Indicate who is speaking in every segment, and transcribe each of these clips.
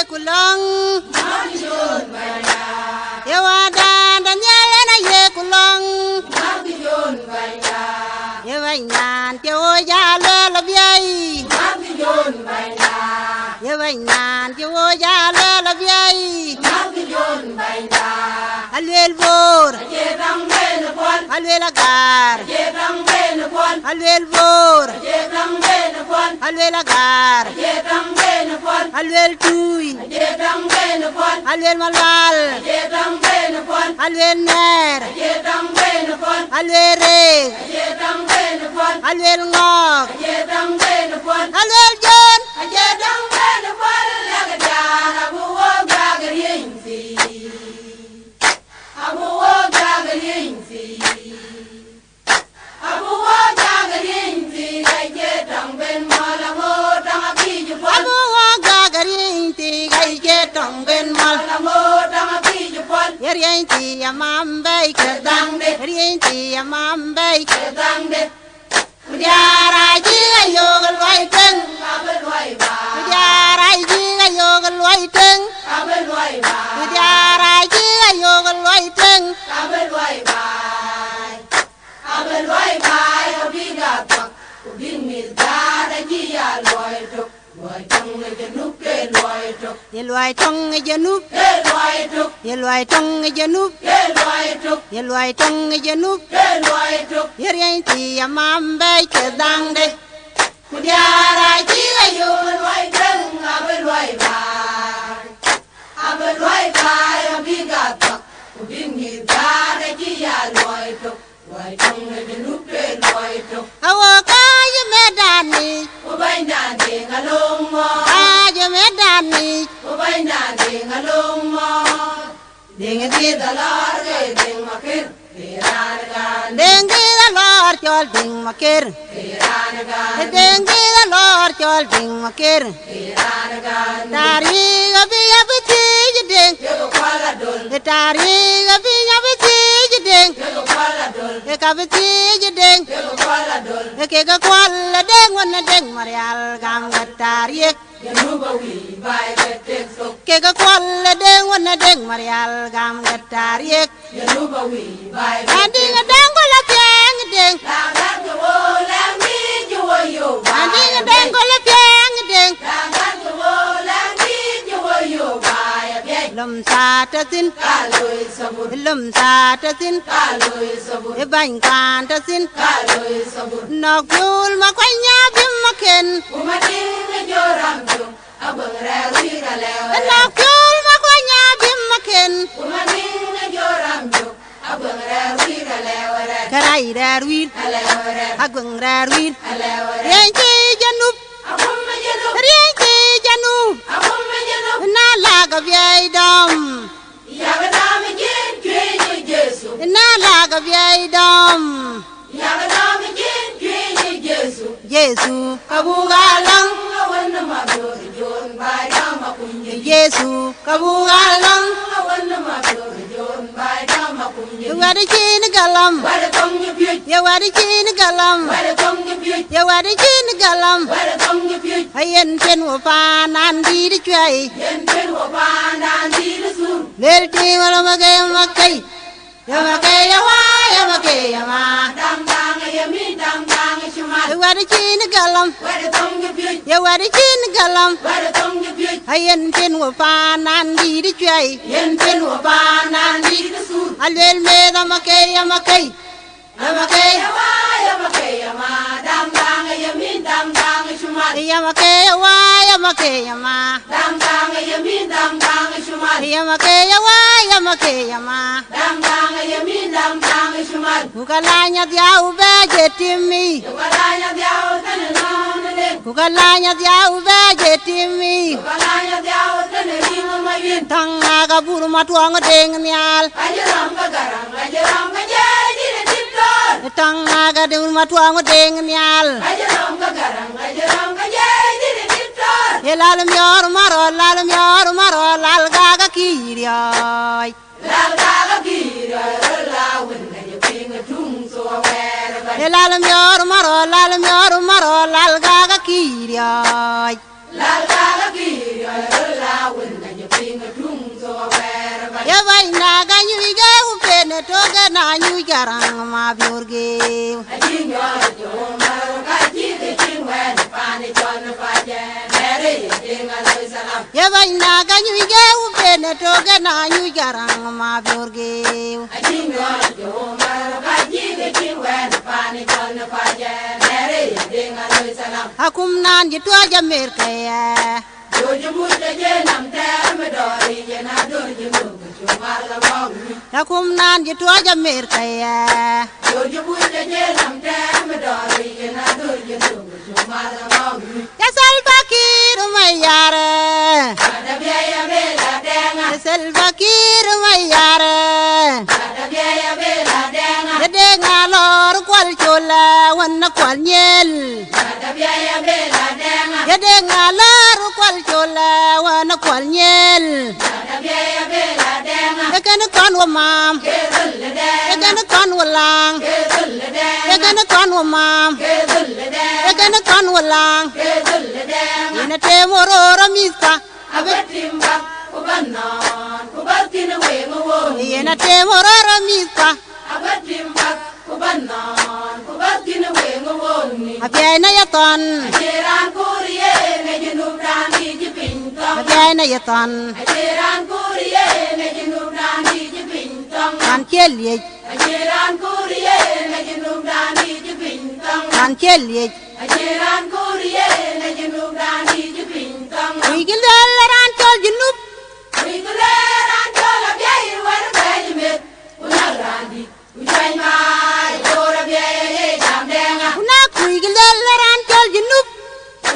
Speaker 1: kulong Yawada Daniel na ye kulong Yawanyan Tio ya la biai Yawanyan Tio ya la biai Alwel bor Alwel agar Alwel bor Alwel agar Alwel tuy Alwel malal Alwel ner Alwel reg Alwel ngok Alwel jon Rien ti amam bay kedang de rien ti amam bay kedang de Mujara ji ayo galwai teng Mujara ji ayo galwai teng Mujara ji ayo galwai teng
Speaker 2: Abelwai bai obiga tak ubin mildara ji alwai tok Loi tong le janup ke loi tok
Speaker 1: Yelwai tong janup
Speaker 2: ke loi tok
Speaker 1: Yelwai tong janup
Speaker 2: ke loi tok
Speaker 1: Yelwai tong janup
Speaker 2: ke loi tok
Speaker 1: Rien ti amam bay kedang de
Speaker 2: Mujara ji ayo galwai teng Abelwai bai obiga tak ubin mildara ji alwai tok Loi tong le janup ke loi tok
Speaker 1: Awaka ye medani
Speaker 2: Ubai na de ngalong mo
Speaker 1: Aje medani
Speaker 2: Ubai na de ngalong mo Ding di dalar ge ding makir Tiran gan
Speaker 1: Dengi la lor chol ding makir
Speaker 2: Tiran gan
Speaker 1: Dengi la lor chol ding makir
Speaker 2: Tiran gan
Speaker 1: Tari gabi abiti jeding
Speaker 2: Yego kwala dul
Speaker 1: Tari gabi abiti jeding
Speaker 2: Yego kwala dul
Speaker 1: Kabiti jeding
Speaker 2: Yego kwala dul
Speaker 1: Kega kwalla deng wana deng marial gam gatariek
Speaker 2: Yanuba wi bai betek sok
Speaker 1: Kega kwalla deng wana deng marial gam gatariek
Speaker 2: Yanuba wi bai
Speaker 1: Andi ngadeng kola piang deng
Speaker 2: Langan ke wo lang ni juwo yo
Speaker 1: Andi ngadeng kola piang deng
Speaker 2: Langan ke wo lang ni juwo yo bai Biay
Speaker 1: Lum sa ta sin
Speaker 2: Kaloi sabut
Speaker 1: Lum sa ta sin
Speaker 2: Kaloi sabut
Speaker 1: Ibang kan ta sin
Speaker 2: Kaloi sabut
Speaker 1: Nok yul makwanya bim maken
Speaker 2: Umating joram jung abang rewi galewa
Speaker 1: Nok yul makwanya bim maken
Speaker 2: Umating joram jung abang rewi galewa
Speaker 1: Karai rarwir
Speaker 2: galewa
Speaker 1: Agwang rarwir
Speaker 2: galewa
Speaker 1: Rienchi janup
Speaker 2: Akum majenup
Speaker 1: Rienchi janup
Speaker 2: akum majenup
Speaker 1: Na laga biay dom
Speaker 2: Yaga dami jin kwenye Jesu
Speaker 1: Na laga biay dom
Speaker 2: Yaga dami jin kwenye Jesu
Speaker 1: Yesu kabugalang
Speaker 2: Awan mabur jon bai dama kunye
Speaker 1: Yesu kabugalang
Speaker 2: Awan mabur jon bai dama kunye
Speaker 1: Wadi chin galam
Speaker 2: Wada tong ye pyoj
Speaker 1: Ya wadi chin galam
Speaker 2: Wada tong ye pyoj
Speaker 1: Ya wadi chin galam
Speaker 2: Wada tong ye pyoj
Speaker 1: Ayen chen wo pa nan di di chwai
Speaker 2: Yen pen wo pa nan di le sur
Speaker 1: Lel ting wala magay makay Ya makay ya wa ya makay ya ma
Speaker 2: Dang dang ye mi dang dang ye shumat
Speaker 1: Ya wadi chin galam
Speaker 2: Wada tong ye pyoj
Speaker 1: Ya wadi chin galam
Speaker 2: Wada tong ye pyoj
Speaker 1: Ayen chen wo pa nan di di chwai
Speaker 2: Yen pen wo pa nan di le sur
Speaker 1: Alwel me da makay ya makay Ya makay
Speaker 2: Ya wa ya makay ya ma Dang dang ye mi dang dang ye shumat
Speaker 1: Ya makay ya wa ya makay ya ma
Speaker 2: Dang dang ye mi dang dang ye shumat
Speaker 1: Ya makay ya wa ya makay ya ma
Speaker 2: Dang dang ye mi dang dang ye shumat
Speaker 1: Kukalanya dia ube jetimi
Speaker 2: Yukalanya diao tane nana de
Speaker 1: Kukalanya dia ube jetimi
Speaker 2: Yukalanya diao tane ringa mayit
Speaker 1: Tanga kaburu matuang deng nial
Speaker 2: Ajaram ka garang ajaram ka jaji de tipton
Speaker 1: Tanga kaburu matuang deng nial
Speaker 2: Ajaram ka garang ajaram ka jaji de tipton
Speaker 1: Lalam yor maro lal gaga kirioy
Speaker 2: Lal gaga kira la winna ye pinga tung so aware ba
Speaker 1: Lalam yor maro lal gaga kirioy
Speaker 2: Lal gaga kira la winna
Speaker 1: toge na nyu jarang ma biurge
Speaker 2: Ajinyo jomar kaji de chingwen pani chon faje mere dinga loy salam
Speaker 1: ye baina ga nyu ge ubene toge na nyu jarang ma biurge
Speaker 2: Ajinyo jomar kaji de chingwen pani chon faje mere dinga loy salam
Speaker 1: akum nan ji toja mer kaya
Speaker 2: Jojo mute je nam ter me dori je na dor je mu jomar la mong
Speaker 1: akum nan ji toja mer kaya
Speaker 2: Jojo mute je nam ter me dori je na dor je mu jomar la mong
Speaker 1: ya salbakir mayare
Speaker 2: Ada biaya bela denga
Speaker 1: ya salbakir mayare
Speaker 2: Ada biaya bela denga
Speaker 1: ya de ngalor kwal chola wana kwal nyel
Speaker 2: Ada biaya bela denga
Speaker 1: ya de ngalor kwal chola wana kwal nyel
Speaker 2: Ada biaya bela denga
Speaker 1: ya kan kon wa mam
Speaker 2: Kezul
Speaker 1: ya
Speaker 2: denga
Speaker 1: kan kon wa lang
Speaker 2: Kezul
Speaker 1: ya
Speaker 2: denga
Speaker 1: kan kon wa mam
Speaker 2: Kezul
Speaker 1: ya
Speaker 2: denga
Speaker 1: kan kon wa lang
Speaker 2: Kezul denga
Speaker 1: ina te mororo miska
Speaker 2: Abetimba kubanon kubatin wengo won
Speaker 1: ina te mororo miska
Speaker 2: Abetimba kubanon kubatin wengo won
Speaker 1: abiana ya ton
Speaker 2: Ajiran kuriye ne junub dani jipintong
Speaker 1: abiana ya ton
Speaker 2: Ajiran kuriye ne junub dani jipintong
Speaker 1: kan chelie
Speaker 2: Ajiran kuriye ne junub dani jipintong
Speaker 1: kan chelie
Speaker 2: Ajiran kuriye ne junub dani jipintong
Speaker 1: wigilal ran tol junub
Speaker 2: Wikuleran tola biay war bejmet Unarandi Ujain mai Ora biay jam denga
Speaker 1: una wigilal ran tol junub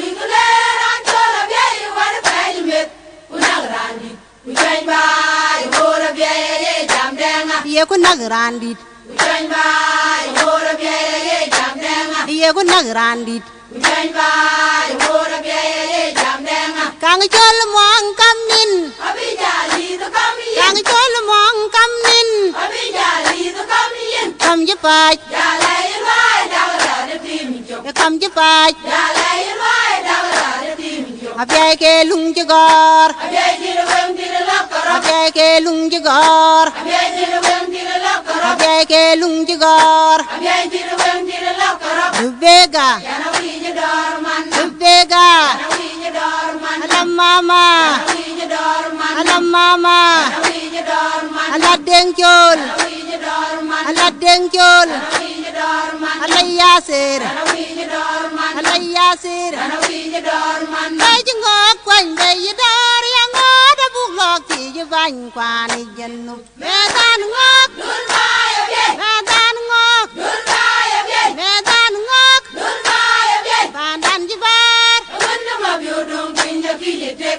Speaker 2: Wikuleran tola biay war bejmet Unarandi Ujain mai Ora biay jam denga
Speaker 1: ye ku nagrandit
Speaker 2: Ujain mai Ora biay jam denga
Speaker 1: ye ku nagrandit
Speaker 2: Ujain mai Ora biay jam denga
Speaker 1: kang chol mong kamin
Speaker 2: Abijali to come
Speaker 1: kang
Speaker 2: in
Speaker 1: chol mong kamin
Speaker 2: Abijali to come in
Speaker 1: kam je pach
Speaker 2: Jalay vai dawla de timi jok
Speaker 1: ye kam je pach
Speaker 2: Jalay vai dawla de timi jok
Speaker 1: abiay ke lung je gor
Speaker 2: Abey jiro wem tira lakara
Speaker 1: abiay ke lung je gor
Speaker 2: Abey jiro wem tira lakara
Speaker 1: abiay ke lung je gor
Speaker 2: Abey jiro wem tira lakara
Speaker 1: dubega
Speaker 2: Yana wije dorman
Speaker 1: dubega
Speaker 2: Yana wije dorman
Speaker 1: alam mama
Speaker 2: Yana wije dorman
Speaker 1: alam mama
Speaker 2: Yana wije dorman
Speaker 1: ala deng chol
Speaker 2: Yana wije dorman
Speaker 1: ala deng chol
Speaker 2: Yana wije dorman
Speaker 1: ala yasir
Speaker 2: Yana wije dorman
Speaker 1: ala yasir
Speaker 2: Yana wije dorman
Speaker 1: bay ji ngok quanh bay yi dar ya ngod buk lok ti ji vany kwani jenu medan ngok
Speaker 2: Dul mai abey
Speaker 1: medan ngok
Speaker 2: Dul mai abey
Speaker 1: medan ngok
Speaker 2: Dul mai abey
Speaker 1: pandan ji bar
Speaker 2: Wanda ma biyo don pinya kije tek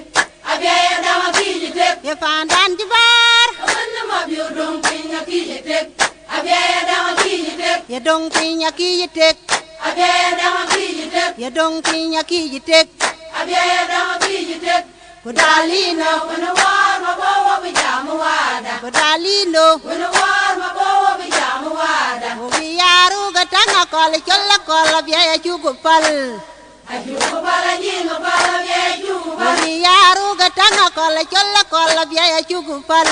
Speaker 2: Abey dama kije tek
Speaker 1: ye pandan ji bar
Speaker 2: Wanda ma biyo don pinya kije tek Abey dama kije tek
Speaker 1: ye dong pinya ki yi tek
Speaker 2: Abey dama kije tek
Speaker 1: ye dong pinya ki yi tek
Speaker 2: Abey dama kije tek
Speaker 1: kudalino
Speaker 2: Wana war ma bawa bijamu wada
Speaker 1: kudalino
Speaker 2: Wana war ma bawa bijamu wada
Speaker 1: ubi yaru gatanga kol cholla kol bia ya chugu pal
Speaker 2: Ajuku pala jingo pala biya juku pala
Speaker 1: ubi yaru gatanga kol cholla kol bia ya chugu pal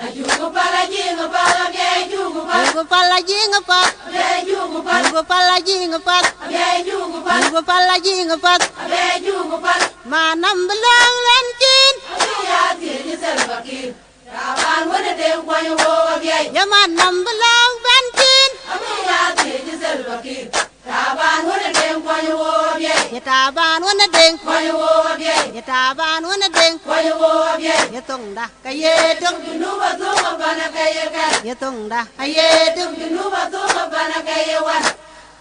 Speaker 2: Ajuku pala jingo pala biya juku pala
Speaker 1: chugu pal jinga pat
Speaker 2: Biya juku pala
Speaker 1: chugu pal jinga pat
Speaker 2: Biya juku pala
Speaker 1: chugu pal jinga pat
Speaker 2: Biya juku pala
Speaker 1: manam belang lan chin
Speaker 2: Abiya tiri selbakir Raban wana den kwanyo wowa biyay
Speaker 1: ya manam belang ban chin
Speaker 2: Abiya tiri selbakir Raban wana den kwanyo wowa biyay
Speaker 1: ya taban wana deng
Speaker 2: Kwanyo wowa biyay
Speaker 1: ya taban wana deng
Speaker 2: Kwanyo wowa biyay
Speaker 1: ya tong da kaye tung
Speaker 2: Junuba tunga bana kaya kar
Speaker 1: ya tong da kaye tung
Speaker 2: Junuba tunga bana kaya wan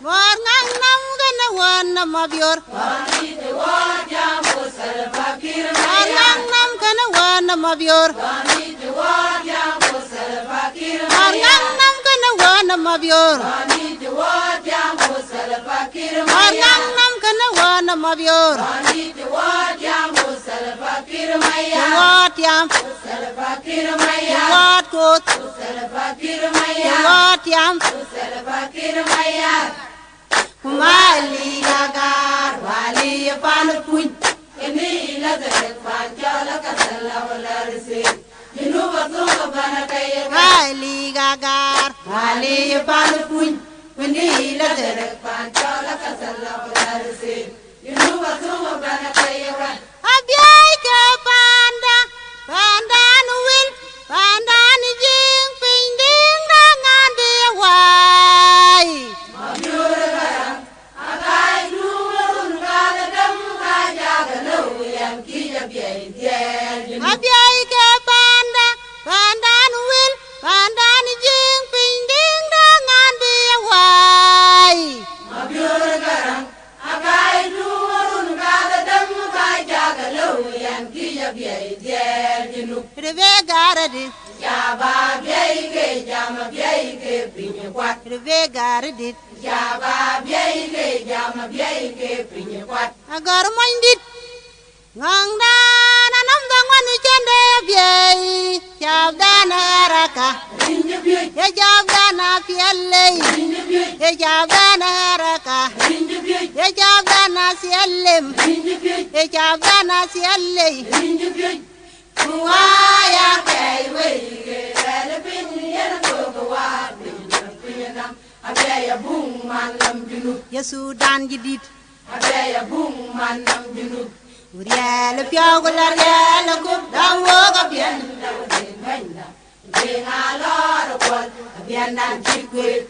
Speaker 1: mor ngang nam gana wana mabior
Speaker 2: Wanite wajambo selbakir
Speaker 1: mor
Speaker 2: maya
Speaker 1: ngang nam gana wana mabior
Speaker 2: Wanite wajambo selbakir
Speaker 1: mor
Speaker 2: maya
Speaker 1: ngang nam gana wana mabior
Speaker 2: Wanite wajambo selbakir
Speaker 1: mor
Speaker 2: maya
Speaker 1: ngang nam gana wana mabior
Speaker 2: Wanite wajambo selbakir maya
Speaker 1: wat yam
Speaker 2: Selbakir maya
Speaker 1: wat kot
Speaker 2: Selbakir maya
Speaker 1: wat yam
Speaker 2: Selbakir maya
Speaker 1: mali gagar wali pan puñ
Speaker 2: Ini la zek fanjala kasala wala rese Junuba tunga bana kaya
Speaker 1: mali gagar ye pan pun Wini la tere
Speaker 2: Panchola kasala padarse Yunu wasuma bana kayera
Speaker 1: Abiai ke panda Pandan wil Pandan jing ping ding dangan diwai
Speaker 2: Mabiura garang Akai lumurun kada dam kajaga yang kija biai tiel
Speaker 1: Abiai ke panda Pandan wil Pandan jing ping ding dangan diwai
Speaker 2: Mabiura garang Akai lumurun kada dam kajaga yang kija biai tiel jinuk
Speaker 1: Rebe garadi
Speaker 2: Jaba biai ke jama biai ke pinye kwat
Speaker 1: Rebe garadi
Speaker 2: Jaba biai ke jama biai ke pinye kwat
Speaker 1: Agar mindit Ngangdan anam dangwan chende biai Jabdan araka
Speaker 2: Pinye biai
Speaker 1: Ya jabdan apielle
Speaker 2: pinye biai
Speaker 1: Ya jabdan araka
Speaker 2: pinye biai
Speaker 1: Ya jabdan asiellem
Speaker 2: pinye biai
Speaker 1: Ya jabdan asielle
Speaker 2: pinye biai Kuaya kai wege ele pinye na kowa pinye nam Abeya bung manam junub
Speaker 1: Ya Sudan jidit
Speaker 2: Abeya bung manam junub
Speaker 1: Uriel piagular yel kup dawoga bien
Speaker 2: Dawa den wenda Denga lor kwal Abiyan nan chikwe